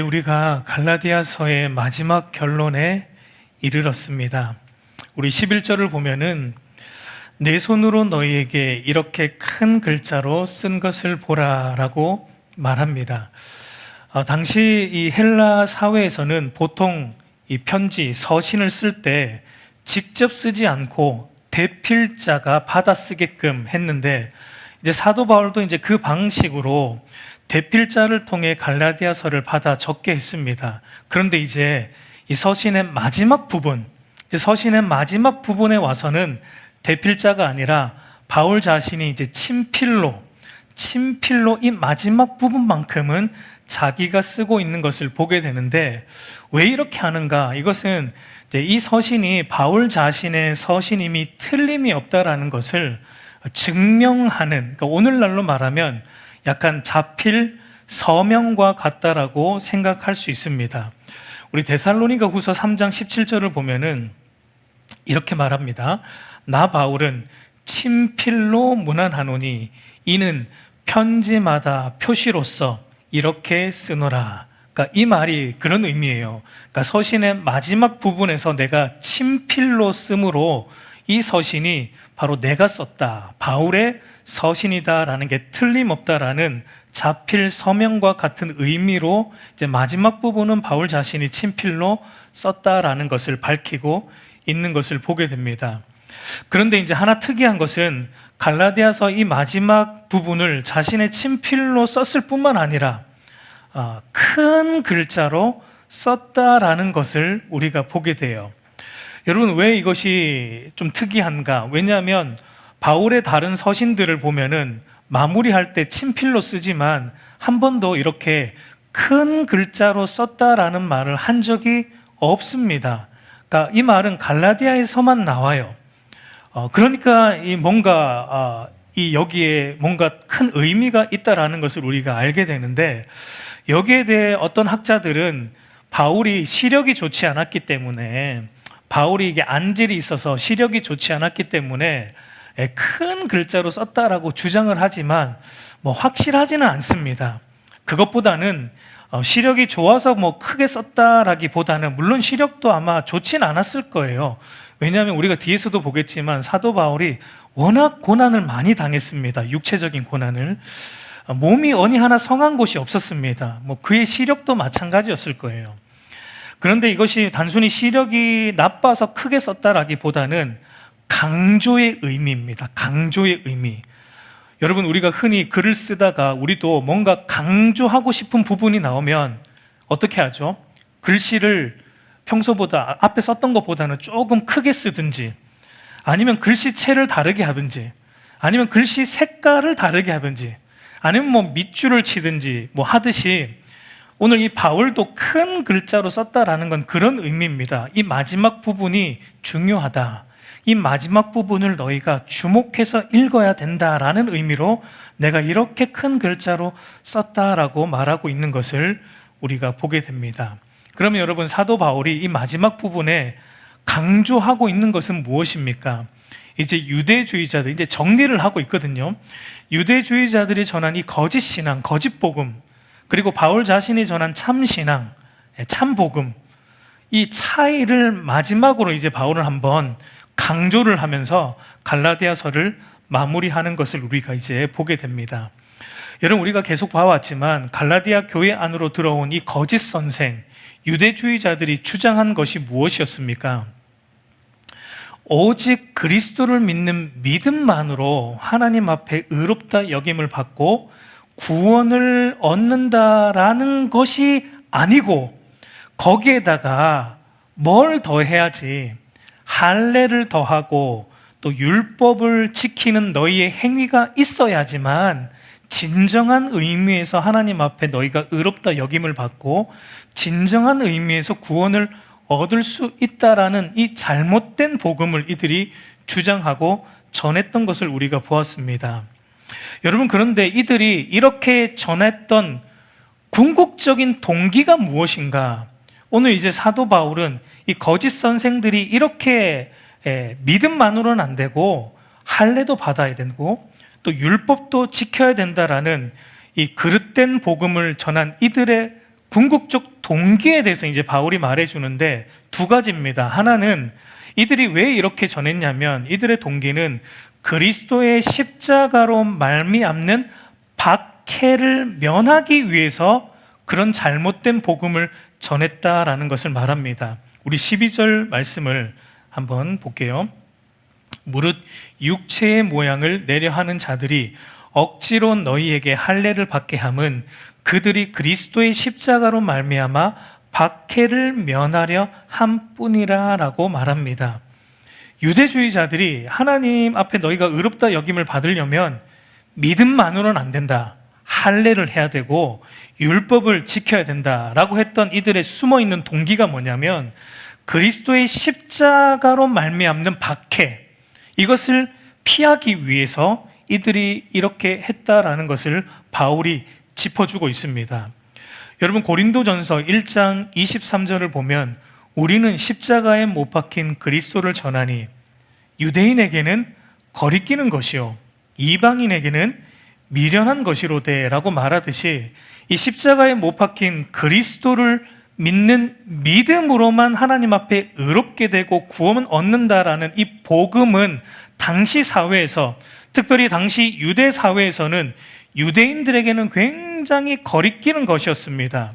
우리가 갈라디아서의 마지막 결론에 이르렀습니다. 우리 11절을 보면은 내 손으로 너희에게 이렇게 큰 글자로 쓴 것을 보라라고 말합니다. 당시 이 헬라 사회에서는 보통 이 편지, 서신을 쓸 때 직접 쓰지 않고 대필자가 받아 쓰게끔 했는데, 이제 사도 바울도 이제 그 방식으로 대필자를 통해 갈라디아서를 받아 적게 했습니다. 그런데 이제 이 서신의 마지막 부분, 서신의 마지막 부분에 와서는 대필자가 아니라 바울 자신이 이제 친필로 이 마지막 부분만큼은 자기가 쓰고 있는 것을 보게 되는데, 왜 이렇게 하는가? 이것은 이제 이 서신이 바울 자신의 서신임이 틀림이 없다라는 것을 증명하는, 그러니까 오늘날로 말하면 약간 자필 서명과 같다라고 생각할 수 있습니다. 우리 데살로니가 후서 3장 17절을 보면은 이렇게 말합니다. 나 바울은 친필로 문안하노니 이는 편지마다 표시로서 이렇게 쓰노라. 그러니까 이 말이 그런 의미예요. 그러니까 서신의 마지막 부분에서 내가 친필로 쓰므로 이 서신이 바로 내가 썼다, 바울의 서신이다라는 게 틀림없다라는 자필 서명과 같은 의미로 이제 마지막 부분은 바울 자신이 친필로 썼다라는 것을 밝히고 있는 것을 보게 됩니다. 그런데 이제 하나 특이한 것은 갈라디아서 이 마지막 부분을 자신의 친필로 썼을 뿐만 아니라 큰 글자로 썼다라는 것을 우리가 보게 돼요. 여러분, 왜 이것이 좀 특이한가? 왜냐하면 바울의 다른 서신들을 보면은 마무리할 때 친필로 쓰지만 한 번도 이렇게 큰 글자로 썼다라는 말을 한 적이 없습니다. 그러니까 이 말은 갈라디아에서만 나와요. 그러니까 여기에 뭔가 큰 의미가 있다라는 것을 우리가 알게 되는데, 여기에 대해 어떤 학자들은 바울이 시력이 좋지 않았기 때문에, 바울이 이게 안질이 있어서 시력이 좋지 않았기 때문에 큰 글자로 썼다라고 주장을 하지만 확실하지는 않습니다. 그것보다는 시력이 좋아서 크게 썼다라기보다는, 물론 시력도 아마 좋진 않았을 거예요. 왜냐하면 우리가 뒤에서도 보겠지만 사도 바울이 워낙 고난을 많이 당했습니다. 육체적인 고난을. 몸이 어디 하나 성한 곳이 없었습니다. 그의 시력도 마찬가지였을 거예요. 그런데 이것이 단순히 시력이 나빠서 크게 썼다라기보다는 강조의 의미입니다. 강조의 의미. 여러분, 우리가 흔히 글을 쓰다가 우리도 뭔가 강조하고 싶은 부분이 나오면 어떻게 하죠? 글씨를 평소보다 앞에 썼던 것보다는 조금 크게 쓰든지, 아니면 글씨체를 다르게 하든지, 아니면 글씨 색깔을 다르게 하든지, 아니면 밑줄을 치든지 하듯이, 오늘 이 바울도 큰 글자로 썼다라는 건 그런 의미입니다. 이 마지막 부분이 중요하다, 이 마지막 부분을 너희가 주목해서 읽어야 된다라는 의미로 내가 이렇게 큰 글자로 썼다라고 말하고 있는 것을 우리가 보게 됩니다. 그러면 여러분, 사도 바울이 이 마지막 부분에 강조하고 있는 것은 무엇입니까? 이제 유대주의자들, 이제 정리를 하고 있거든요. 유대주의자들이 전한 이 거짓 신앙, 거짓 복음, 그리고 바울 자신이 전한 참 신앙, 참 복음, 이 차이를 마지막으로 이제 바울은 한번 강조를 하면서 갈라디아서를 마무리하는 것을 우리가 이제 보게 됩니다. 여러분, 우리가 계속 봐왔지만 갈라디아 교회 안으로 들어온 이 거짓 선생, 유대주의자들이 주장한 것이 무엇이었습니까? 오직 그리스도를 믿는 믿음만으로 하나님 앞에 의롭다 여김을 받고 구원을 얻는다라는 것이 아니고, 거기에다가 뭘 더해야지, 할례를 더하고 또 율법을 지키는 너희의 행위가 있어야지만 진정한 의미에서 하나님 앞에 너희가 의롭다 여김을 받고 진정한 의미에서 구원을 얻을 수 있다라는 이 잘못된 복음을 이들이 주장하고 전했던 것을 우리가 보았습니다. 여러분, 그런데 이들이 이렇게 전했던 궁극적인 동기가 무엇인가? 오늘 이제 사도 바울은 이 거짓 선생들이 이렇게 믿음만으로는 안 되고 할례도 받아야 되고 또 율법도 지켜야 된다라는 이 그릇된 복음을 전한 이들의 궁극적 동기에 대해서 이제 바울이 말해주는데 두 가지입니다. 하나는 이들이 왜 이렇게 전했냐면 이들의 동기는 그리스도의 십자가로 말미암는 박해를 면하기 위해서 그런 잘못된 복음을 전했다라는 것을 말합니다. 우리 12절 말씀을 한번 볼게요. 무릇 육체의 모양을 내려 하는 자들이 억지로 너희에게 할례를 받게 함은 그들이 그리스도의 십자가로 말미암아 박해를 면하려 함뿐이라 라고 말합니다. 유대주의자들이 하나님 앞에 너희가 의롭다 여김을 받으려면 믿음만으로는 안 된다, 할례를 해야 되고 율법을 지켜야 된다라고 했던 이들의 숨어있는 동기가 뭐냐면 그리스도의 십자가로 말미암는 박해, 이것을 피하기 위해서 이들이 이렇게 했다라는 것을 바울이 짚어주고 있습니다. 여러분, 고린도전서 1장 23절을 보면 우리는 십자가에 못 박힌 그리스도를 전하니 유대인에게는 거리끼는 것이요 이방인에게는 미련한 것이로되 라고 말하듯이 이 십자가에 못 박힌 그리스도를 믿는 믿음으로만 하나님 앞에 의롭게 되고 구원을 얻는다라는 이 복음은 당시 사회에서, 특별히 당시 유대 사회에서는 유대인들에게는 굉장히 거리끼는 것이었습니다.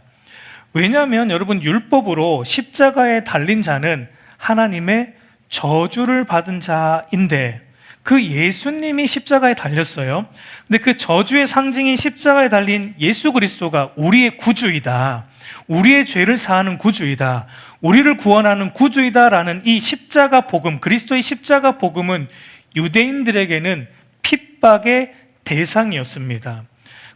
왜냐하면 여러분, 율법으로 십자가에 달린 자는 하나님의 저주를 받은 자인데 그 예수님이 십자가에 달렸어요. 근데 그 저주의 상징인 십자가에 달린 예수 그리스도가 우리의 구주이다, 우리의 죄를 사하는 구주이다, 우리를 구원하는 구주이다라는 이 십자가 복음, 그리스도의 십자가 복음은 유대인들에게는 핍박의 대상이었습니다.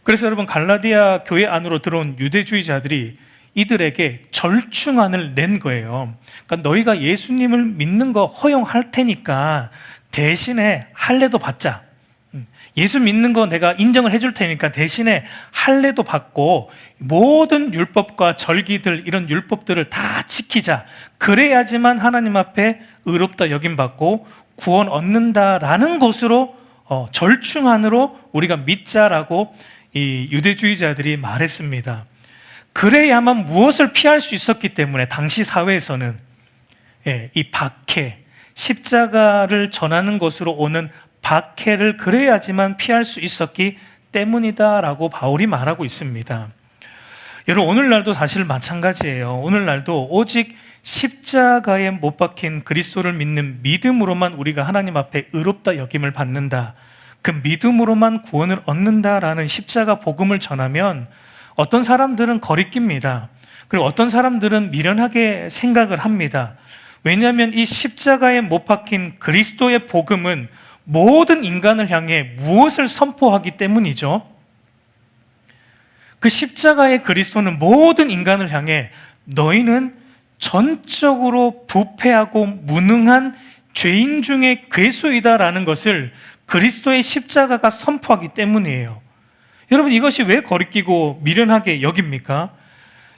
그래서 여러분, 갈라디아 교회 안으로 들어온 유대주의자들이 이들에게 절충안을 낸 거예요. 그러니까 너희가 예수님을 믿는 거 허용할 테니까 대신에 할례도 받자. 예수 믿는 거 내가 인정을 해줄 테니까 대신에 할례도 받고 모든 율법과 절기들, 이런 율법들을 다 지키자. 그래야지만 하나님 앞에 의롭다 여김받고 구원 얻는다라는 것으로 절충안으로 우리가 믿자라고 이 유대주의자들이 말했습니다. 그래야만 무엇을 피할 수 있었기 때문에 당시 사회에서는 이 박해, 십자가를 전하는 것으로 오는 박해를 그래야지만 피할 수 있었기 때문이다라고 바울이 말하고 있습니다. 여러분, 오늘날도 사실 마찬가지예요. 오늘날도 오직 십자가에 못 박힌 그리스도를 믿는 믿음으로만 우리가 하나님 앞에 의롭다 여김을 받는다, 그 믿음으로만 구원을 얻는다라는 십자가 복음을 전하면 어떤 사람들은 거리낍니다. 그리고 어떤 사람들은 미련하게 생각을 합니다. 왜냐하면 이 십자가에 못 박힌 그리스도의 복음은 모든 인간을 향해 무엇을 선포하기 때문이죠? 그 십자가의 그리스도는 모든 인간을 향해 너희는 전적으로 부패하고 무능한 죄인 중에 괴수이다라는 것을 그리스도의 십자가가 선포하기 때문이에요. 여러분, 이것이 왜 거리끼고 미련하게 여깁니까?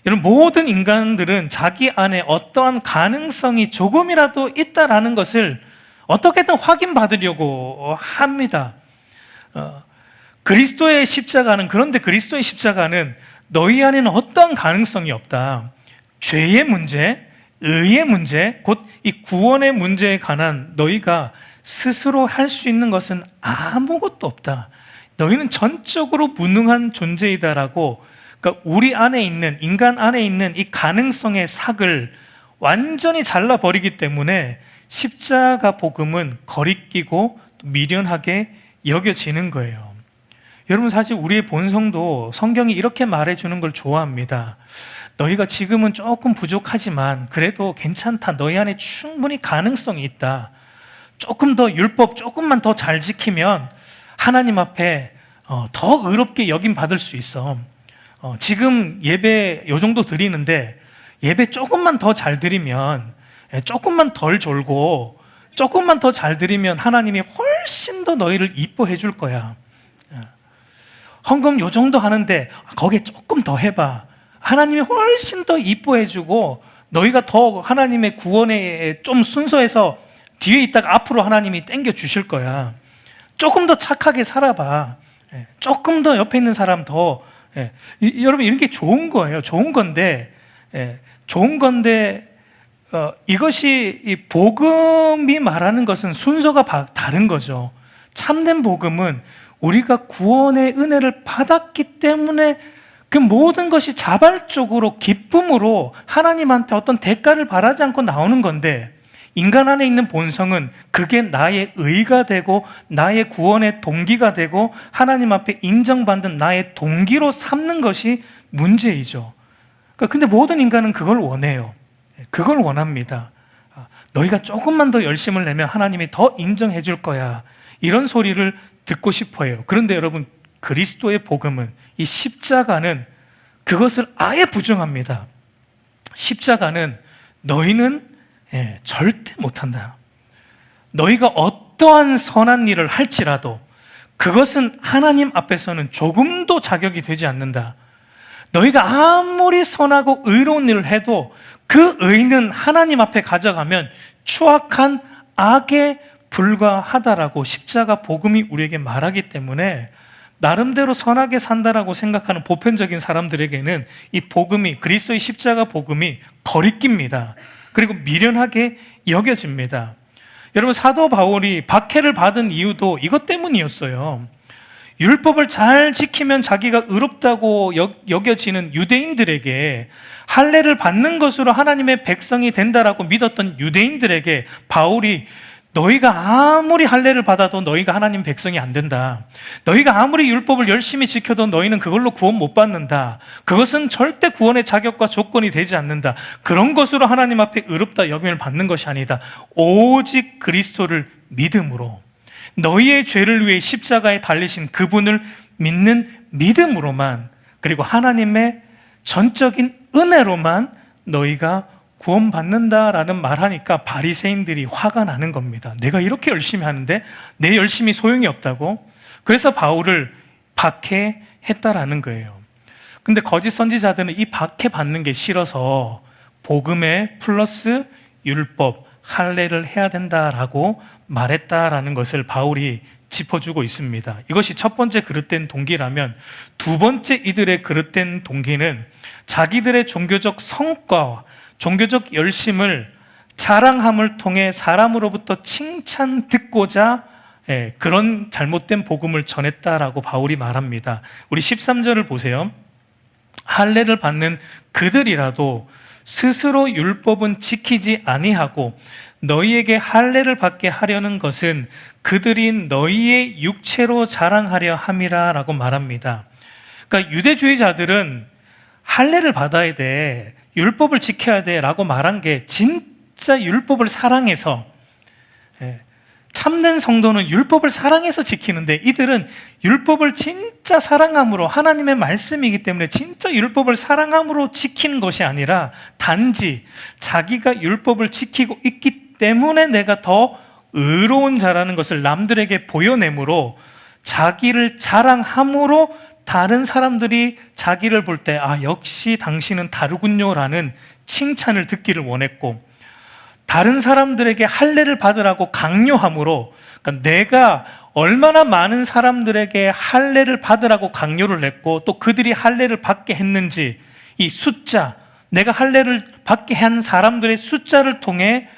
여러분, 모든 인간들은 자기 안에 어떠한 가능성이 조금이라도 있다라는 것을 어떻게든 확인받으려고 합니다. 그리스도의 십자가는, 그런데 그리스도의 십자가는 너희 안에는 어떠한 가능성이 없다. 죄의 문제, 의의 문제, 곧 이 구원의 문제에 관한 너희가 스스로 할 수 있는 것은 아무것도 없다. 너희는 전적으로 무능한 존재이다라고, 그러니까 우리 안에 있는, 인간 안에 있는 이 가능성의 삭을 완전히 잘라버리기 때문에 십자가 복음은 거리끼고 미련하게 여겨지는 거예요. 여러분, 사실 우리의 본성도 성경이 이렇게 말해주는 걸 좋아합니다. 너희가 지금은 조금 부족하지만 그래도 괜찮다, 너희 안에 충분히 가능성이 있다, 조금 더 율법 조금만 더 잘 지키면 하나님 앞에 더 의롭게 여김 받을 수 있어. 지금 예배 요 정도 드리는데 예배 조금만 더 잘 드리면, 조금만 덜 졸고 조금만 더 잘 드리면 하나님이 훨씬 더 너희를 이뻐해 줄 거야. 헌금 요 정도 하는데 거기에 조금 더 해봐. 하나님이 훨씬 더 이뻐해 주고 너희가 더 하나님의 구원에 좀 순서해서 뒤에 있다가 앞으로 하나님이 땡겨 주실 거야. 조금 더 착하게 살아봐. 조금 더 옆에 있는 사람 더 여러분 이런 게 좋은 거예요. 좋은 건데, 이것이 이 복음이 말하는 것은 순서가 다른 거죠. 참된 복음은 우리가 구원의 은혜를 받았기 때문에 그 모든 것이 자발적으로 기쁨으로 하나님한테 어떤 대가를 바라지 않고 나오는 건데, 인간 안에 있는 본성은 그게 나의 의가 되고 나의 구원의 동기가 되고 하나님 앞에 인정받는 나의 동기로 삼는 것이 문제이죠. 근데 모든 인간은 그걸 원해요. 그걸 원합니다. 너희가 조금만 더 열심을 내면 하나님이 더 인정해 줄 거야, 이런 소리를 듣고 싶어 해요. 그런데 여러분, 그리스도의 복음은, 이 십자가는 그것을 아예 부정합니다. 십자가는 너희는 절대 못한다. 너희가 어떠한 선한 일을 할지라도 그것은 하나님 앞에서는 조금도 자격이 되지 않는다. 너희가 아무리 선하고 의로운 일을 해도 그 의는 하나님 앞에 가져가면 추악한 악에 불과하다라고 십자가 복음이 우리에게 말하기 때문에, 나름대로 선하게 산다라고 생각하는 보편적인 사람들에게는 이 복음이, 그리스도의 십자가 복음이 거리낍니다. 그리고 미련하게 여겨집니다. 여러분, 사도 바울이 박해를 받은 이유도 이것 때문이었어요. 율법을 잘 지키면 자기가 의롭다고 여겨지는 유대인들에게, 할례를 받는 것으로 하나님의 백성이 된다라고 믿었던 유대인들에게 바울이, 너희가 아무리 할례를 받아도 너희가 하나님 백성이 안 된다. 너희가 아무리 율법을 열심히 지켜도 너희는 그걸로 구원 못 받는다. 그것은 절대 구원의 자격과 조건이 되지 않는다. 그런 것으로 하나님 앞에 의롭다 여김을 받는 것이 아니다. 오직 그리스도를 믿음으로, 너희의 죄를 위해 십자가에 달리신 그분을 믿는 믿음으로만, 그리고 하나님의 전적인 은혜로만 너희가 구원받는다라는 말하니까 바리새인들이 화가 나는 겁니다. 내가 이렇게 열심히 하는데 내 열심이 소용이 없다고? 그래서 바울을 박해했다라는 거예요. 근데 거짓 선지자들은 이 박해받는 게 싫어서 복음에 플러스 율법, 할례를 해야 된다라고 말했다라는 것을 바울이 짚어주고 있습니다. 이것이 첫 번째 그릇된 동기라면, 두 번째 이들의 그릇된 동기는 자기들의 종교적 성과와 종교적 열심을, 자랑함을 통해 사람으로부터 칭찬 듣고자 그런 잘못된 복음을 전했다라고 바울이 말합니다. 우리 13절을 보세요. 할례를 받는 그들이라도 스스로 율법은 지키지 아니하고 너희에게 할례를 받게 하려는 것은 그들이 너희의 육체로 자랑하려 함이라 라고 말합니다. 그러니까 유대주의자들은 할례를 받아야 돼, 율법을 지켜야 돼 라고 말한 게 진짜 율법을 사랑해서, 참된 성도는 율법을 사랑해서 지키는데, 이들은 율법을 진짜 사랑함으로, 하나님의 말씀이기 때문에 진짜 율법을 사랑함으로 지키는 것이 아니라 단지 자기가 율법을 지키고 있기 때문에 내가 더 의로운 자라는 것을 남들에게 보여내므로, 자기를 자랑함으로 다른 사람들이 자기를 볼 때 역시 당신은 다르군요 라는 칭찬을 듣기를 원했고, 다른 사람들에게 할례를 받으라고 강요함으로, 그러니까 내가 얼마나 많은 사람들에게 할례를 받으라고 강요를 했고 또 그들이 할례를 받게 했는지, 이 숫자, 내가 할례를 받게 한 사람들의 숫자를 통해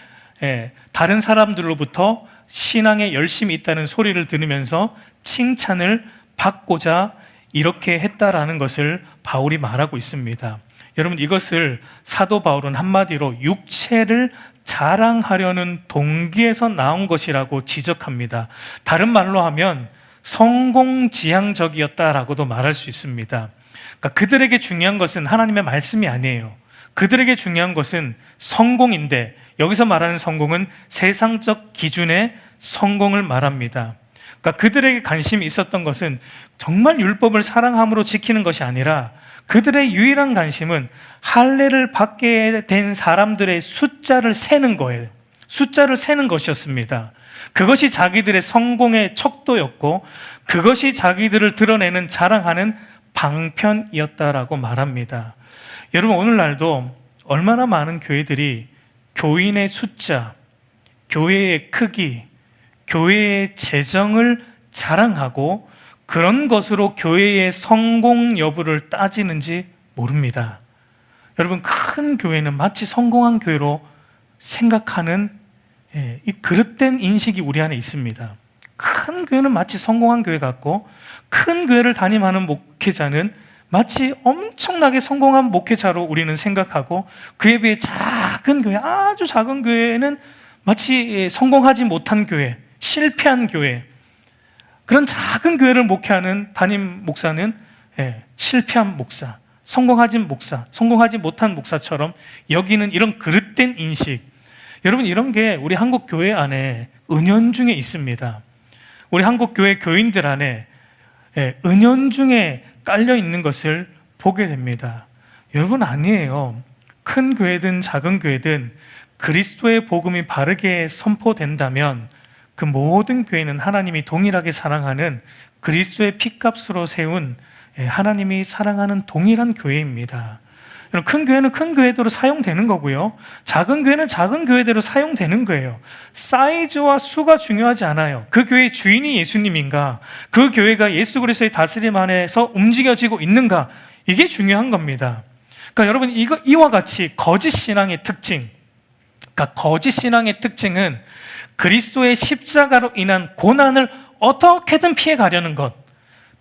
다른 사람들로부터 신앙에 열심이 있다는 소리를 들으면서 칭찬을 받고자 이렇게 했다라는 것을 바울이 말하고 있습니다. 여러분, 이것을 사도 바울은 한마디로 육체를 자랑하려는 동기에서 나온 것이라고 지적합니다. 다른 말로 하면 성공지향적이었다라고도 말할 수 있습니다. 그러니까 그들에게 중요한 것은 하나님의 말씀이 아니에요. 그들에게 중요한 것은 성공인데, 여기서 말하는 성공은 세상적 기준의 성공을 말합니다. 그러니까 그들에게 관심이 있었던 것은 정말 율법을 사랑함으로 지키는 것이 아니라, 그들의 유일한 관심은 할례를 받게 된 사람들의 숫자를 세는 거예요. 숫자를 세는 것이었습니다. 그것이 자기들의 성공의 척도였고, 그것이 자기들을 드러내는, 자랑하는 방편이었다라고 말합니다. 여러분, 오늘날도 얼마나 많은 교회들이 교인의 숫자, 교회의 크기, 교회의 재정을 자랑하고 그런 것으로 교회의 성공 여부를 따지는지 모릅니다. 여러분, 큰 교회는 마치 성공한 교회로 생각하는 이 그릇된 인식이 우리 안에 있습니다. 큰 교회는 마치 성공한 교회 같고, 큰 교회를 담임하는 목회자는 마치 엄청나게 성공한 목회자로 우리는 생각하고, 그에 비해 작은 교회, 아주 작은 교회는 마치 성공하지 못한 교회, 실패한 교회, 그런 작은 교회를 목회하는 담임 목사는 실패한 목사, 성공하지 못한 목사처럼 여기는 이런 그릇된 인식. 여러분, 이런 게 우리 한국 교회 안에 은연중에 있습니다. 우리 한국 교회 교인들 안에 은연중에 깔려 있는 것을 보게 됩니다. 여러분, 아니에요. 큰 교회든 작은 교회든 그리스도의 복음이 바르게 선포된다면 그 모든 교회는 하나님이 동일하게 사랑하는 그리스도의 핏값으로 세운 하나님이 사랑하는 동일한 교회입니다. 큰 교회는 큰 교회대로 사용되는 거고요, 작은 교회는 작은 교회대로 사용되는 거예요. 사이즈와 수가 중요하지 않아요. 그 교회의 주인이 예수님인가, 그 교회가 예수 그리스도의 다스림 안에서 움직여지고 있는가, 이게 중요한 겁니다. 그러니까 여러분, 이와 같이 거짓 신앙의 특징, 그러니까 거짓 신앙의 특징은 그리스도의 십자가로 인한 고난을 어떻게든 피해 가려는 것,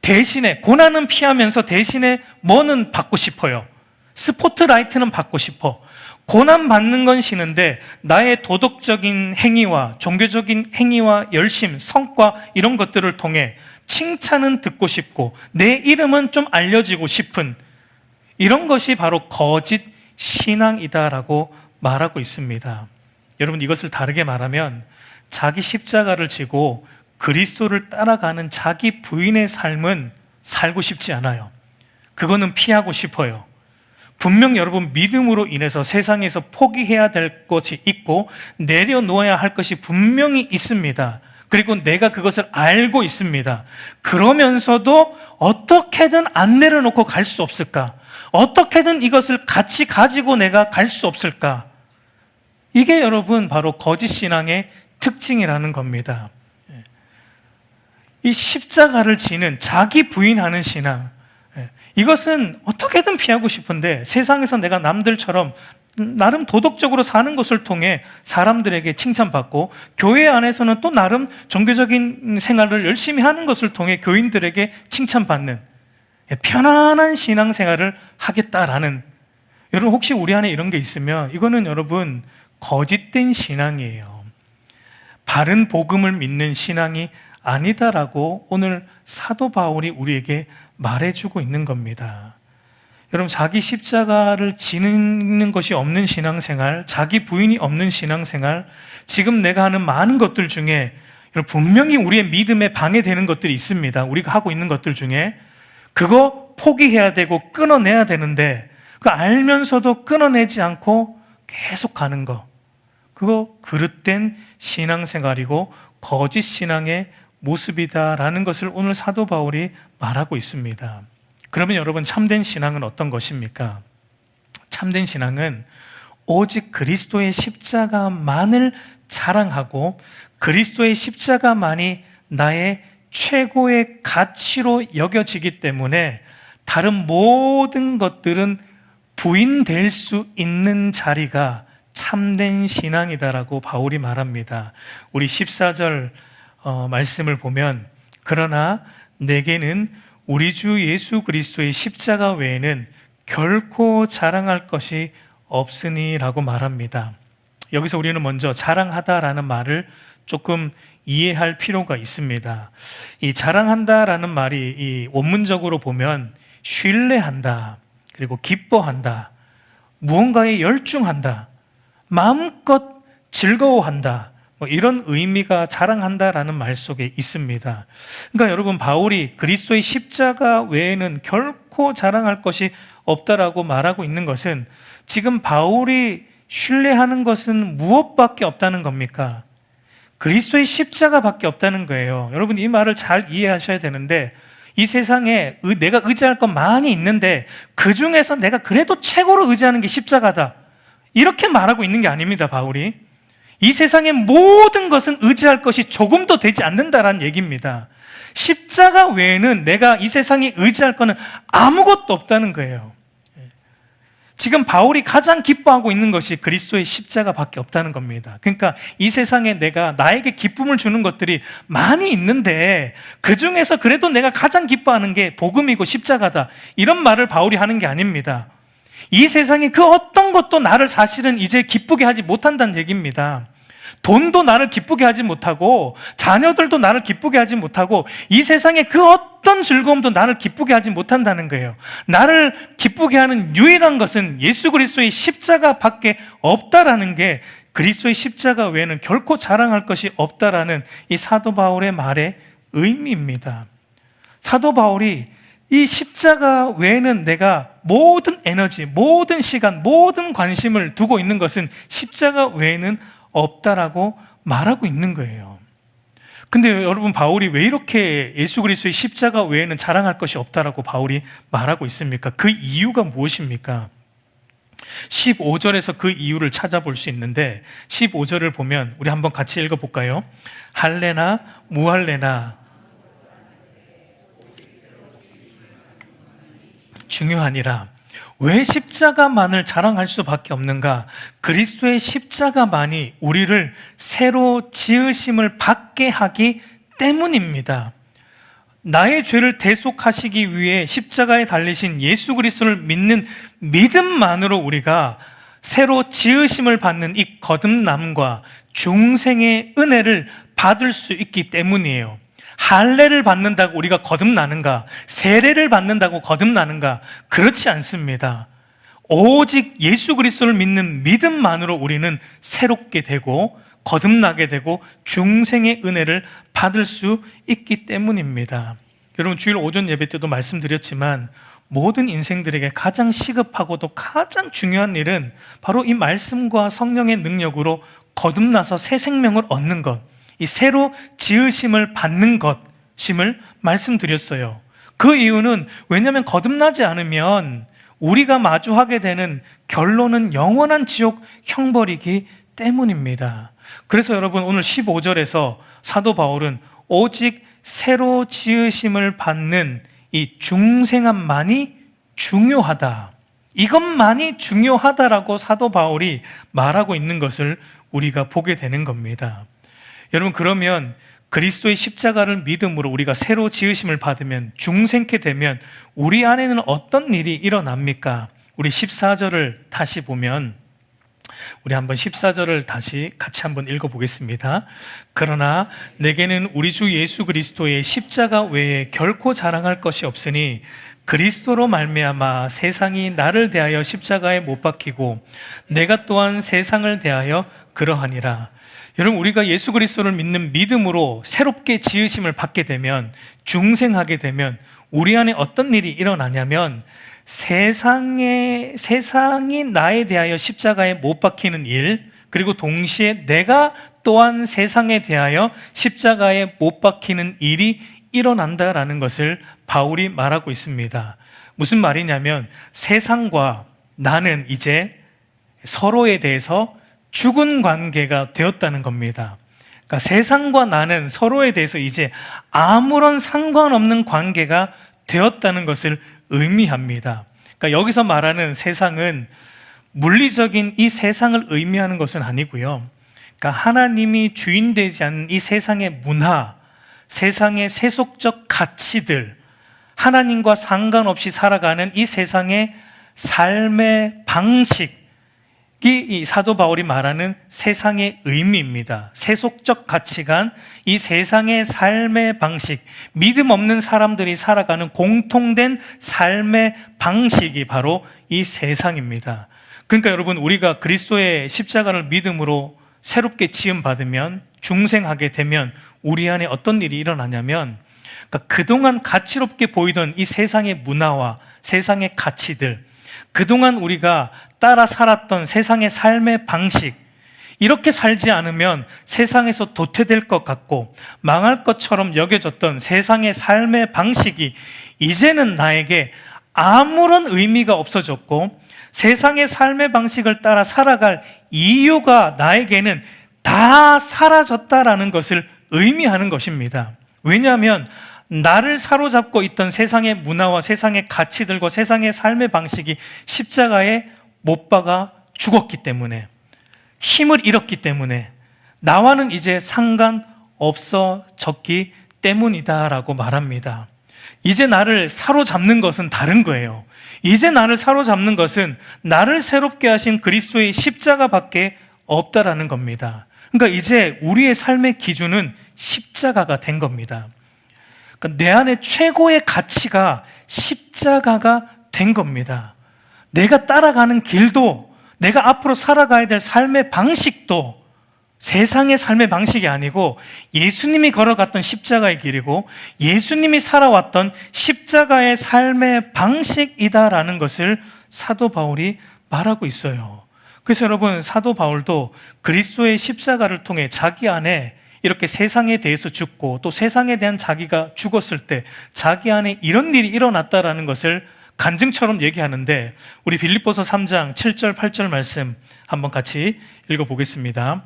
대신에 고난은 피하면서 대신에 뭐는 받고 싶어요. 스포트라이트는 받고 싶어. 고난 받는 건 싫은데 나의 도덕적인 행위와 종교적인 행위와 열심, 성과 이런 것들을 통해 칭찬은 듣고 싶고 내 이름은 좀 알려지고 싶은, 이런 것이 바로 거짓 신앙이다라고 말하고 있습니다. 여러분, 이것을 다르게 말하면 자기 십자가를 지고 그리스도를 따라가는 자기 부인의 삶은 살고 싶지 않아요. 그거는 피하고 싶어요. 분명 여러분, 믿음으로 인해서 세상에서 포기해야 될 것이 있고 내려놓아야 할 것이 분명히 있습니다. 그리고 내가 그것을 알고 있습니다. 그러면서도 어떻게든 안 내려놓고 갈 수 없을까? 어떻게든 이것을 같이 가지고 내가 갈 수 없을까? 이게 여러분 바로 거짓 신앙의 특징이라는 겁니다. 이 십자가를 지는 자기 부인하는 신앙, 이것은 어떻게든 피하고 싶은데 세상에서 내가 남들처럼 나름 도덕적으로 사는 것을 통해 사람들에게 칭찬받고, 교회 안에서는 또 나름 종교적인 생활을 열심히 하는 것을 통해 교인들에게 칭찬받는 편안한 신앙생활을 하겠다라는, 여러분 혹시 우리 안에 이런 게 있으면 이거는 여러분 거짓된 신앙이에요. 바른 복음을 믿는 신앙이 아니다라고 오늘 사도 바울이 우리에게 말해주고 있는 겁니다. 여러분, 자기 십자가를 지는 것이 없는 신앙생활, 자기 부인이 없는 신앙생활, 지금 내가 하는 많은 것들 중에 분명히 우리의 믿음에 방해되는 것들이 있습니다. 우리가 하고 있는 것들 중에 그거 포기해야 되고 끊어내야 되는데 그거 알면서도 끊어내지 않고 계속 가는 거, 그거 그릇된 신앙생활이고 거짓 신앙의 모습이다라는 것을 오늘 사도 바울이 말하고 있습니다. 그러면 여러분, 참된 신앙은 어떤 것입니까? 참된 신앙은 오직 그리스도의 십자가만을 자랑하고 그리스도의 십자가만이 나의 최고의 가치로 여겨지기 때문에 다른 모든 것들은 부인될 수 있는 자리가 참된 신앙이다라고 바울이 말합니다. 우리 14절 말씀을 보면, 그러나 내게는 우리 주 예수 그리스도의 십자가 외에는 결코 자랑할 것이 없으니 라고 말합니다. 여기서 우리는 먼저 자랑하다라는 말을 조금 이해할 필요가 있습니다. 이 자랑한다라는 말이 이 원문적으로 보면 신뢰한다, 그리고 기뻐한다, 무언가에 열중한다, 마음껏 즐거워한다, 이런 의미가 자랑한다라는 말 속에 있습니다. 그러니까 여러분, 바울이 그리스도의 십자가 외에는 결코 자랑할 것이 없다라고 말하고 있는 것은 지금 바울이 신뢰하는 것은 무엇밖에 없다는 겁니까? 그리스도의 십자가밖에 없다는 거예요. 여러분, 이 말을 잘 이해하셔야 되는데, 이 세상에 내가 의지할 건 많이 있는데 그 중에서 내가 그래도 최고로 의지하는 게 십자가다, 이렇게 말하고 있는 게 아닙니다. 바울이 이 세상의 모든 것은 의지할 것이 조금도 되지 않는다라는 얘기입니다. 십자가 외에는 내가 이 세상에 의지할 거는 아무것도 없다는 거예요. 지금 바울이 가장 기뻐하고 있는 것이 그리스도의 십자가밖에 없다는 겁니다. 그러니까 이 세상에 내가 나에게 기쁨을 주는 것들이 많이 있는데 그 중에서 그래도 내가 가장 기뻐하는 게 복음이고 십자가다, 이런 말을 바울이 하는 게 아닙니다. 이 세상에 그 어떤 것도 나를 사실은 이제 기쁘게 하지 못한다는 얘기입니다. 돈도 나를 기쁘게 하지 못하고 자녀들도 나를 기쁘게 하지 못하고 이 세상에 그 어떤 즐거움도 나를 기쁘게 하지 못한다는 거예요. 나를 기쁘게 하는 유일한 것은 예수 그리스도의 십자가밖에 없다라는 게, 그리스도의 십자가 외에는 결코 자랑할 것이 없다라는 이 사도 바울의 말의 의미입니다. 사도 바울이 이 십자가 외에는 내가 모든 에너지, 모든 시간, 모든 관심을 두고 있는 것은 십자가 외에는 없다라고 말하고 있는 거예요. 근데 여러분, 바울이 왜 이렇게 예수 그리스도의 십자가 외에는 자랑할 것이 없다라고 바울이 말하고 있습니까? 그 이유가 무엇입니까? 15절에서 그 이유를 찾아볼 수 있는데, 15절을 보면 우리 한번 같이 읽어볼까요? 할래나 무할래나 중요하니라. 왜 십자가만을 자랑할 수밖에 없는가? 그리스도의 십자가만이 우리를 새로 지으심을 받게 하기 때문입니다. 나의 죄를 대속하시기 위해 십자가에 달리신 예수 그리스도를 믿는 믿음만으로 우리가 새로 지으심을 받는 이 거듭남과 중생의 은혜를 받을 수 있기 때문이에요. 할례를 받는다고 우리가 거듭나는가? 세례를 받는다고 거듭나는가? 그렇지 않습니다. 오직 예수 그리스도를 믿는 믿음만으로 우리는 새롭게 되고 거듭나게 되고 중생의 은혜를 받을 수 있기 때문입니다. 여러분, 주일 오전 예배 때도 말씀드렸지만 모든 인생들에게 가장 시급하고도 가장 중요한 일은 바로 이 말씀과 성령의 능력으로 거듭나서 새 생명을 얻는 것, 이 새로 지으심을 받는 것임을 말씀드렸어요. 그 이유는 왜냐하면 거듭나지 않으면 우리가 마주하게 되는 결론은 영원한 지옥 형벌이기 때문입니다. 그래서 여러분, 오늘 15절에서 사도 바울은 오직 새로 지으심을 받는 이 중생함만이 중요하다, 이것만이 중요하다라고 사도 바울이 말하고 있는 것을 우리가 보게 되는 겁니다. 여러분, 그러면 그리스도의 십자가를 믿음으로 우리가 새로 지으심을 받으면, 중생케 되면 우리 안에는 어떤 일이 일어납니까? 우리 14절을 다시 보면, 우리 한번 14절을 다시 같이 한번 읽어보겠습니다. 그러나 내게는 우리 주 예수 그리스도의 십자가 외에 결코 자랑할 것이 없으니 그리스도로 말미암아 세상이 나를 대하여 십자가에 못 박히고 내가 또한 세상을 대하여 그러하니라. 여러분, 우리가 예수 그리스도를 믿는 믿음으로 새롭게 지으심을 받게 되면, 중생하게 되면 우리 안에 어떤 일이 일어나냐면, 세상이 나에 대하여 십자가에 못 박히는 일, 그리고 동시에 내가 또한 세상에 대하여 십자가에 못 박히는 일이 일어난다라는 것을 바울이 말하고 있습니다. 무슨 말이냐면, 세상과 나는 이제 서로에 대해서 죽은 관계가 되었다는 겁니다. 그러니까 세상과 나는 서로에 대해서 이제 아무런 상관없는 관계가 되었다는 것을 의미합니다. 그러니까 여기서 말하는 세상은 물리적인 이 세상을 의미하는 것은 아니고요. 그러니까 하나님이 주인 되지 않는 이 세상의 문화, 세상의 세속적 가치들, 하나님과 상관없이 살아가는 이 세상의 삶의 방식, 이 사도 바울이 말하는 세상의 의미입니다. 세속적 가치관, 이 세상의 삶의 방식, 믿음 없는 사람들이 살아가는 공통된 삶의 방식이 바로 이 세상입니다. 그러니까 여러분, 우리가 그리스도의 십자가를 믿음으로 새롭게 지음받으면, 중생하게 되면 우리 안에 어떤 일이 일어나냐면, 그러니까 그동안 가치롭게 보이던 이 세상의 문화와 세상의 가치들, 그동안 우리가 따라 살았던 세상의 삶의 방식, 이렇게 살지 않으면 세상에서 도태될 것 같고 망할 것처럼 여겨졌던 세상의 삶의 방식이 이제는 나에게 아무런 의미가 없어졌고, 세상의 삶의 방식을 따라 살아갈 이유가 나에게는 다 사라졌다라는 것을 의미하는 것입니다. 왜냐하면 나를 사로잡고 있던 세상의 문화와 세상의 가치들과 세상의 삶의 방식이 십자가에 못 박아 죽었기 때문에, 힘을 잃었기 때문에 나와는 이제 상관없어졌기 때문이다라고 말합니다. 이제 나를 사로잡는 것은 다른 거예요. 이제 나를 사로잡는 것은 나를 새롭게 하신 그리스도의 십자가밖에 없다라는 겁니다. 그러니까 이제 우리의 삶의 기준은 십자가가 된 겁니다. 그러니까 내 안에 최고의 가치가 십자가가 된 겁니다. 내가 따라가는 길도, 내가 앞으로 살아가야 될 삶의 방식도 세상의 삶의 방식이 아니고 예수님이 걸어갔던 십자가의 길이고 예수님이 살아왔던 십자가의 삶의 방식이다라는 것을 사도 바울이 말하고 있어요. 그래서 여러분, 사도 바울도 그리스도의 십자가를 통해 자기 안에 이렇게 세상에 대해서 죽고 또 세상에 대한 자기가 죽었을 때 자기 안에 이런 일이 일어났다라는 것을 간증처럼 얘기하는데, 우리 빌립보서 3장 7절 8절 말씀 한번 같이 읽어보겠습니다.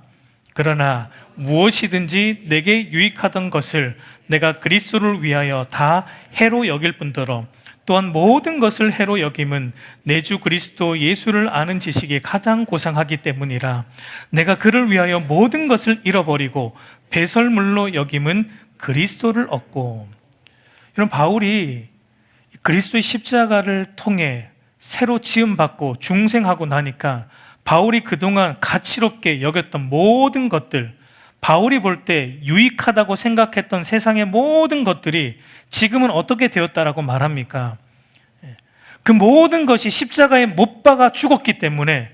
그러나 무엇이든지 내게 유익하던 것을 내가 그리스도를 위하여 다 해로 여길 뿐더러 또한 모든 것을 해로 여김은 내 주 그리스도 예수를 아는 지식이 가장 고상하기 때문이라. 내가 그를 위하여 모든 것을 잃어버리고 배설물로 여김은 그리스도를 얻고. 이런 바울이 그리스도의 십자가를 통해 새로 지음받고 중생하고 나니까 바울이 그동안 가치롭게 여겼던 모든 것들, 바울이 볼 때 유익하다고 생각했던 세상의 모든 것들이 지금은 어떻게 되었다라고 말합니까? 그 모든 것이 십자가에 못 박아 죽었기 때문에,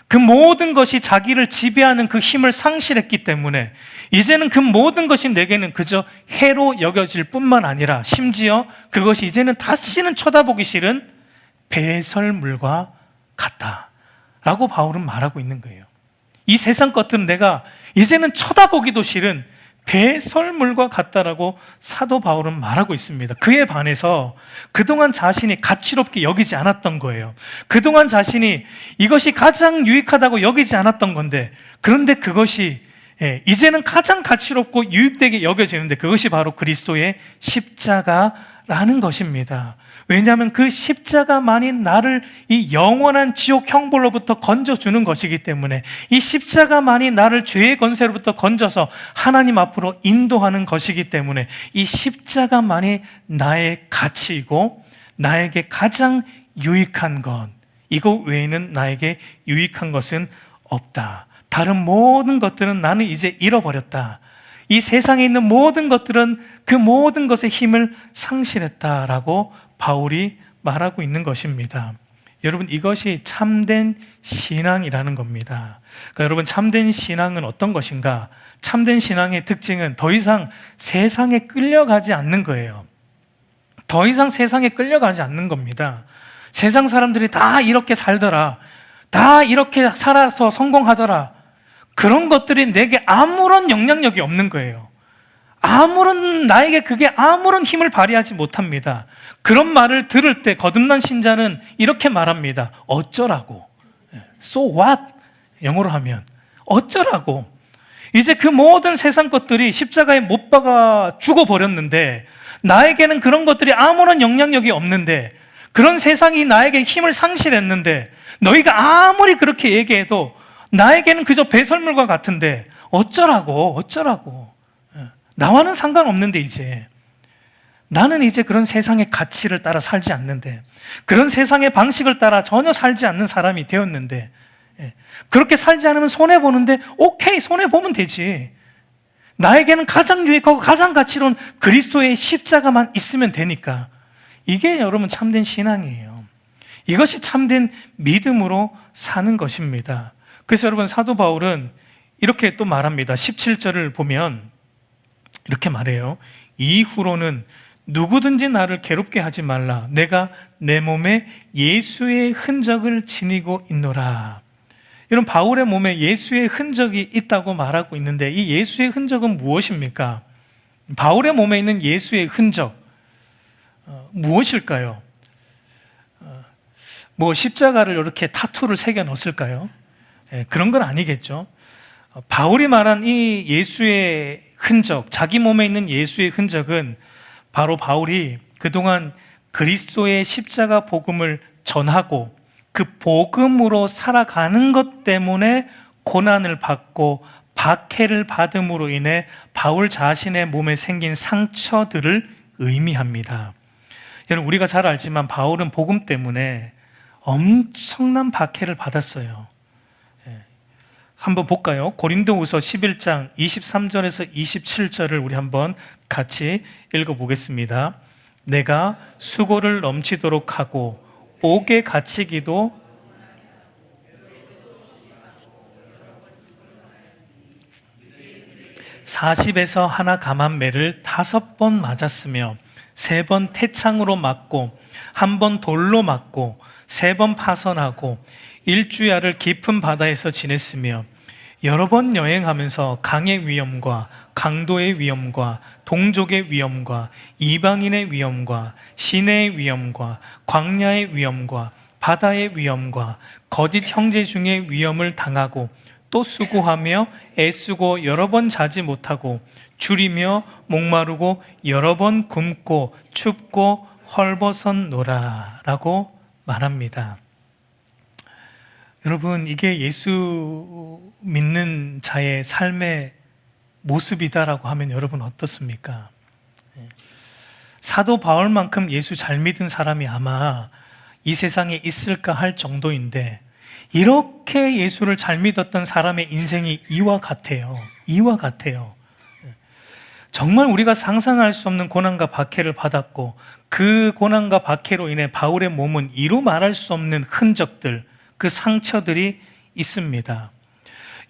그 모든 것이 자기를 지배하는 그 힘을 상실했기 때문에 이제는 그 모든 것이 내게는 그저 해로 여겨질 뿐만 아니라 심지어 그것이 이제는 다시는 쳐다보기 싫은 배설물과 같다 라고 바울은 말하고 있는 거예요. 이 세상 것들은 내가 이제는 쳐다보기도 싫은 배설물과 같다라고 사도 바울은 말하고 있습니다. 그에 반해서 그동안 자신이 가치롭게 여기지 않았던 거예요. 그동안 자신이 이것이 가장 유익하다고 여기지 않았던 건데, 그런데 그것이 이제는 가장 가치롭고 유익되게 여겨지는데 그것이 바로 그리스도의 십자가라는 것입니다. 왜냐하면 그 십자가만이 나를 이 영원한 지옥 형벌로부터 건져주는 것이기 때문에, 이 십자가만이 나를 죄의 권세로부터 건져서 하나님 앞으로 인도하는 것이기 때문에 이 십자가만이 나의 가치이고 나에게 가장 유익한 것, 이거 외에는 나에게 유익한 것은 없다. 다른 모든 것들은 나는 이제 잃어버렸다. 이 세상에 있는 모든 것들은 그 모든 것의 힘을 상실했다라고 바울이 말하고 있는 것입니다. 여러분, 이것이 참된 신앙이라는 겁니다. 그러니까 여러분, 참된 신앙은 어떤 것인가? 참된 신앙의 특징은 더 이상 세상에 끌려가지 않는 거예요. 더 이상 세상에 끌려가지 않는 겁니다. 세상 사람들이 다 이렇게 살더라, 다 이렇게 살아서 성공하더라, 그런 것들이 내게 아무런 영향력이 없는 거예요. 나에게 그게 아무런 힘을 발휘하지 못합니다. 그런 말을 들을 때 거듭난 신자는 이렇게 말합니다. 어쩌라고? So what? 영어로 하면 어쩌라고? 이제 그 모든 세상 것들이 십자가에 못 박아 죽어버렸는데 나에게는 그런 것들이 아무런 영향력이 없는데, 그런 세상이 나에게 힘을 상실했는데 너희가 아무리 그렇게 얘기해도 나에게는 그저 배설물과 같은데 어쩌라고? 나와는 상관없는데, 이제 나는 이제 그런 세상의 가치를 따라 살지 않는데, 그런 세상의 방식을 따라 전혀 살지 않는 사람이 되었는데, 그렇게 살지 않으면 손해보는데 오케이, 손해보면 되지. 나에게는 가장 유익하고 가장 가치로운 그리스도의 십자가만 있으면 되니까. 이게 여러분 참된 신앙이에요. 이것이 참된 믿음으로 사는 것입니다. 그래서 여러분, 사도 바울은 이렇게 또 말합니다. 17절을 보면 이렇게 말해요. 이후로는 누구든지 나를 괴롭게 하지 말라. 내가 내 몸에 예수의 흔적을 지니고 있노라. 이런 바울의 몸에 예수의 흔적이 있다고 말하고 있는데, 이 예수의 흔적은 무엇입니까? 바울의 몸에 있는 예수의 흔적, 무엇일까요? 십자가를 이렇게 타투를 새겨 넣었을까요? 그런 건 아니겠죠. 바울이 말한 이 예수의 흔적, 자기 몸에 있는 예수의 흔적은 바로 바울이 그동안 그리스도의 십자가 복음을 전하고 그 복음으로 살아가는 것 때문에 고난을 받고 박해를 받음으로 인해 바울 자신의 몸에 생긴 상처들을 의미합니다. 여러분, 우리가 잘 알지만 바울은 복음 때문에 엄청난 박해를 받았어요. 한번 볼까요? 고린도후서 11장 23절에서 27절을 우리 한번 같이 읽어보겠습니다. 내가 수고를 넘치도록 하고 옥에 갇히기도 (40에서) 하나 감한매를 5번 맞았으며 3번 태창으로 맞고 1번 돌로 맞고 3번 파선하고 1주야를 깊은 바다에서 지냈으며 여러 번 여행하면서 강의 위험과 강도의 위험과 동족의 위험과 이방인의 위험과 시내의 위험과 광야의 위험과 바다의 위험과 거짓 형제 중의 위험을 당하고 또 수고하며 애쓰고 여러 번 자지 못하고 줄이며 목마르고 여러 번 굶고 춥고 헐벗었노라 라고 말합니다. 여러분, 이게 예수 믿는 자의 삶의 모습이다라고 하면 여러분 어떻습니까? 사도 바울만큼 예수 잘 믿은 사람이 아마 이 세상에 있을까 할 정도인데, 이렇게 예수를 잘 믿었던 사람의 인생이 이와 같아요. 이와 같아요. 정말 우리가 상상할 수 없는 고난과 박해를 받았고, 그 고난과 박해로 인해 바울의 몸은 이루 말할 수 없는 흔적들, 그 상처들이 있습니다.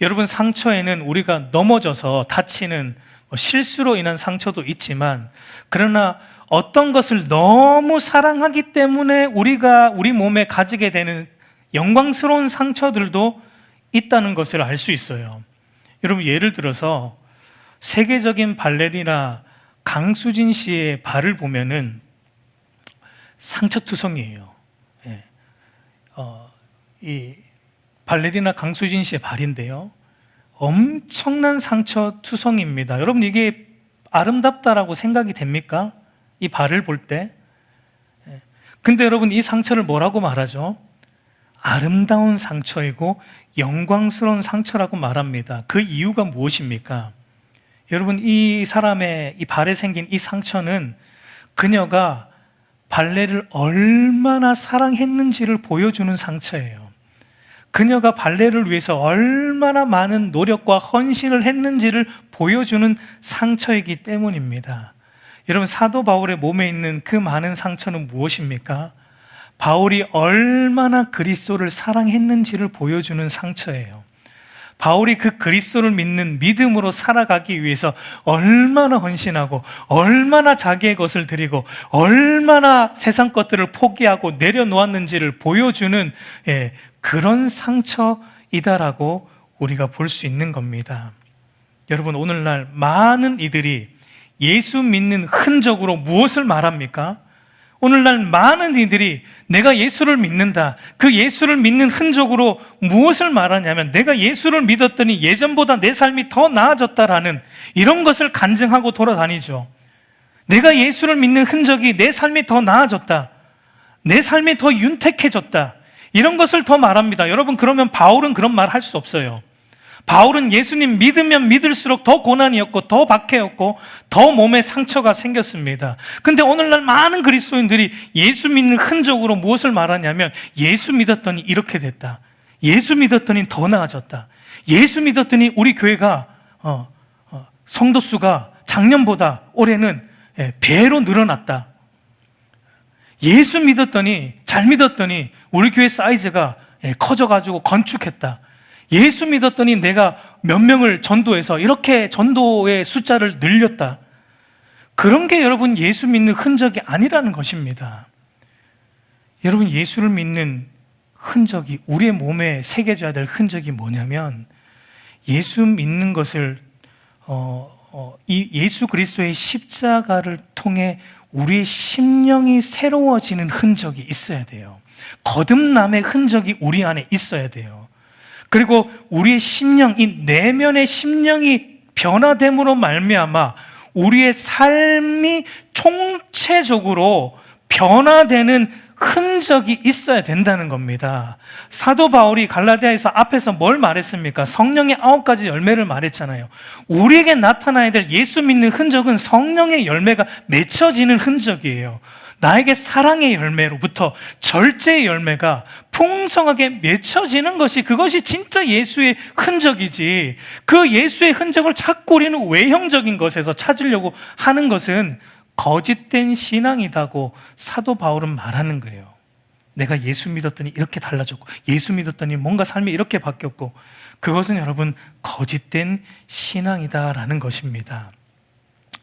여러분, 상처에는 우리가 넘어져서 다치는 실수로 인한 상처도 있지만, 그러나 어떤 것을 너무 사랑하기 때문에 우리가 우리 몸에 가지게 되는 영광스러운 상처들도 있다는 것을 알 수 있어요. 여러분, 예를 들어서 세계적인 발레리나 강수진 씨의 발을 보면은 상처투성이에요. 이 발레리나 강수진 씨의 발인데요, 엄청난 상처투성입니다. 여러분, 이게 아름답다라고 생각이 됩니까? 이 발을 볼 때. 근데 여러분, 이 상처를 뭐라고 말하죠? 아름다운 상처이고 영광스러운 상처라고 말합니다. 그 이유가 무엇입니까? 여러분, 이 사람의 이 발에 생긴 이 상처는 그녀가 발레를 얼마나 사랑했는지를 보여주는 상처예요. 그녀가 발레를 위해서 얼마나 많은 노력과 헌신을 했는지를 보여주는 상처이기 때문입니다. 여러분, 사도 바울의 몸에 있는 그 많은 상처는 무엇입니까? 바울이 얼마나 그리스도를 사랑했는지를 보여주는 상처예요. 바울이 그 그리스도를 믿는 믿음으로 살아가기 위해서 얼마나 헌신하고 얼마나 자기의 것을 드리고 얼마나 세상 것들을 포기하고 내려놓았는지를 보여주는 그런 상처이다라고 우리가 볼 수 있는 겁니다. 여러분, 오늘날 많은 이들이 예수 믿는 흔적으로 무엇을 말합니까? 오늘날 많은 이들이 내가 예수를 믿는다, 그 예수를 믿는 흔적으로 무엇을 말하냐면, 내가 예수를 믿었더니 예전보다 내 삶이 더 나아졌다라는 이런 것을 간증하고 돌아다니죠. 내가 예수를 믿는 흔적이 내 삶이 더 나아졌다, 내 삶이 더 윤택해졌다, 이런 것을 더 말합니다. 여러분, 그러면 바울은 그런 말 할 수 없어요. 바울은 예수님 믿으면 믿을수록 더 고난이었고 더 박해였고 더 몸에 상처가 생겼습니다. 근데 오늘날 많은 그리스도인들이 예수 믿는 흔적으로 무엇을 말하냐면, 예수 믿었더니 이렇게 됐다, 예수 믿었더니 더 나아졌다, 예수 믿었더니 우리 교회가 성도 수가 작년보다 올해는 배로 늘어났다, 예수 믿었더니, 잘 믿었더니 우리 교회 사이즈가 커져가지고 건축했다, 예수 믿었더니 내가 몇 명을 전도해서 이렇게 전도의 숫자를 늘렸다. 그런 게 여러분 예수 믿는 흔적이 아니라는 것입니다. 여러분, 예수를 믿는 흔적이, 우리의 몸에 새겨져야 될 흔적이 뭐냐면, 예수 믿는 것을 이 예수 그리스도의 십자가를 통해 우리의 심령이 새로워지는 흔적이 있어야 돼요. 거듭남의 흔적이 우리 안에 있어야 돼요. 그리고 우리의 심령, 이 내면의 심령이 변화됨으로 말미암아 우리의 삶이 총체적으로 변화되는 흔적이 있어야 된다는 겁니다. 사도 바울이 갈라디아에서 앞에서 뭘 말했습니까? 성령의 9가지 열매를 말했잖아요. 우리에게 나타나야 될 예수 믿는 흔적은 성령의 열매가 맺혀지는 흔적이에요. 나에게 사랑의 열매로부터 절제의 열매가 풍성하게 맺혀지는 것이, 그것이 진짜 예수의 흔적이지, 그 예수의 흔적을 자꾸 우리는 외형적인 것에서 찾으려고 하는 것은 거짓된 신앙이라고 사도 바울은 말하는 거예요. 내가 예수 믿었더니 이렇게 달라졌고, 예수 믿었더니 뭔가 삶이 이렇게 바뀌었고, 그것은 여러분 거짓된 신앙이다라는 것입니다.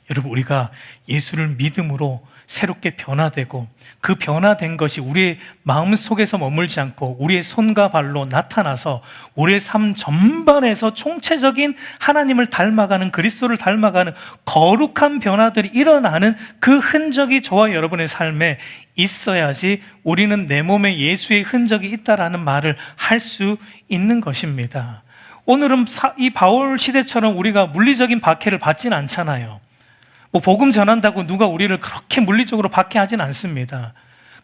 여러분, 우리가 예수를 믿음으로 새롭게 변화되고, 그 변화된 것이 우리의 마음 속에서 머물지 않고 우리의 손과 발로 나타나서 우리의 삶 전반에서 총체적인 하나님을 닮아가는, 그리스도를 닮아가는 거룩한 변화들이 일어나는 그 흔적이 저와 여러분의 삶에 있어야지 우리는 내 몸에 예수의 흔적이 있다라는 말을 할 수 있는 것입니다. 오늘은 이 바울 시대처럼 우리가 물리적인 박해를 받지는 않잖아요. 복음 전한다고 누가 우리를 그렇게 물리적으로 박해하진 않습니다.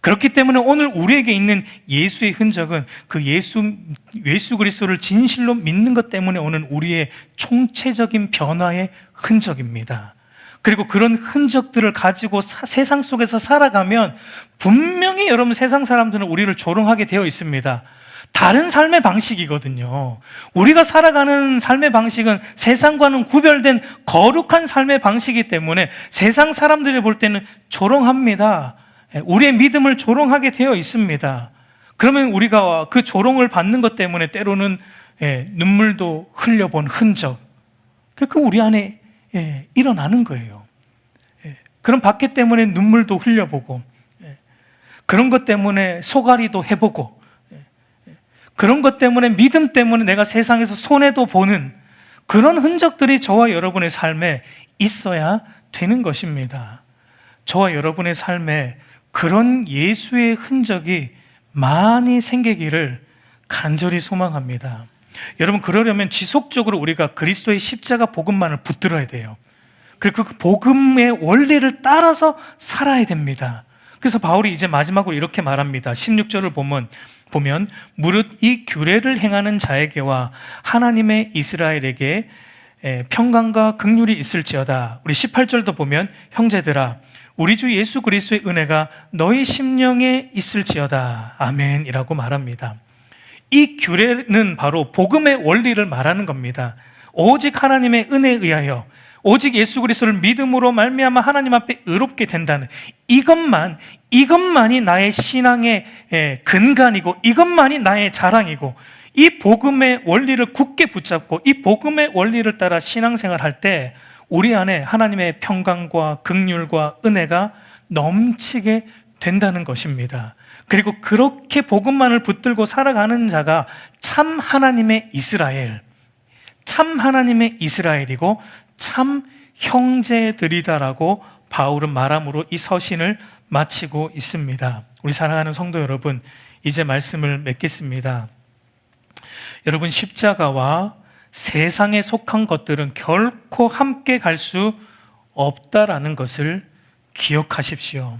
그렇기 때문에 오늘 우리에게 있는 예수의 흔적은 그 예수 그리스도를 진실로 믿는 것 때문에 오는 우리의 총체적인 변화의 흔적입니다. 그리고 그런 흔적들을 가지고 세상 속에서 살아가면 분명히 여러분, 세상 사람들은 우리를 조롱하게 되어 있습니다. 다른 삶의 방식이거든요. 우리가 살아가는 삶의 방식은 세상과는 구별된 거룩한 삶의 방식이기 때문에 세상 사람들이 볼 때는 조롱합니다. 우리의 믿음을 조롱하게 되어 있습니다. 그러면 우리가 그 조롱을 받는 것 때문에 때로는 눈물도 흘려본 흔적, 그 우리 안에 일어나는 거예요. 그런 박해 때문에 눈물도 흘려보고, 그런 것 때문에 소가리도 해보고, 그런 것 때문에, 믿음 때문에 내가 세상에서 손해도 보는 그런 흔적들이 저와 여러분의 삶에 있어야 되는 것입니다. 저와 여러분의 삶에 그런 예수의 흔적이 많이 생기기를 간절히 소망합니다. 여러분, 그러려면 지속적으로 우리가 그리스도의 십자가 복음만을 붙들어야 돼요. 그리고 그 복음의 원리를 따라서 살아야 됩니다. 그래서 바울이 이제 마지막으로 이렇게 말합니다. 16절을 보면 무릇 이 규례를 행하는 자에게와 하나님의 이스라엘에게 평강과 긍휼이 있을지어다. 우리 18절도 보면 형제들아, 우리 주 예수 그리스도의 은혜가 너희 심령에 있을지어다. 아멘이라고 말합니다. 이 규례는 바로 복음의 원리를 말하는 겁니다. 오직 하나님의 은혜에 의하여, 오직 예수 그리스도를 믿음으로 말미암아 하나님 앞에 의롭게 된다는 이것만이 나의 신앙의 근간이고, 이것만이 나의 자랑이고, 이 복음의 원리를 굳게 붙잡고 이 복음의 원리를 따라 신앙생활 할 때 우리 안에 하나님의 평강과 긍휼과 은혜가 넘치게 된다는 것입니다. 그리고 그렇게 복음만을 붙들고 살아가는 자가 참 하나님의 이스라엘이고 참 형제들이다라고 바울은 말함으로 이 서신을 마치고 있습니다. 우리 사랑하는 성도 여러분, 이제 말씀을 맺겠습니다. 여러분, 십자가와 세상에 속한 것들은 결코 함께 갈 수 없다라는 것을 기억하십시오.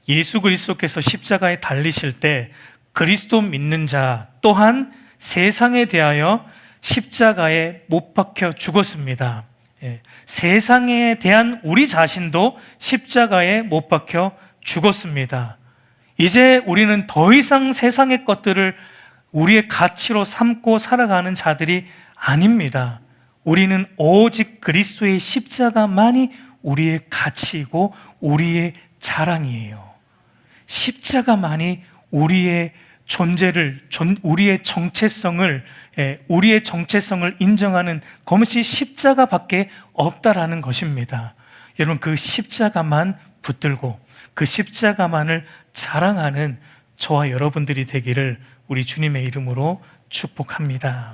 예수 그리스도께서 십자가에 달리실 때 그리스도 믿는 자 또한 세상에 대하여 십자가에 못 박혀 죽었습니다. 세상에 대한 우리 자신도 십자가에 못 박혀 죽었습니다. 이제 우리는 더 이상 세상의 것들을 우리의 가치로 삼고 살아가는 자들이 아닙니다. 우리는 오직 그리스도의 십자가만이 우리의 가치이고 우리의 자랑이에요. 십자가만이 우리의 존재를, 우리의 정체성을 인정하는 것이 십자가밖에 없다라는 것입니다. 여러분, 그 십자가만 붙들고 그 십자가만을 자랑하는 저와 여러분들이 되기를 우리 주님의 이름으로 축복합니다.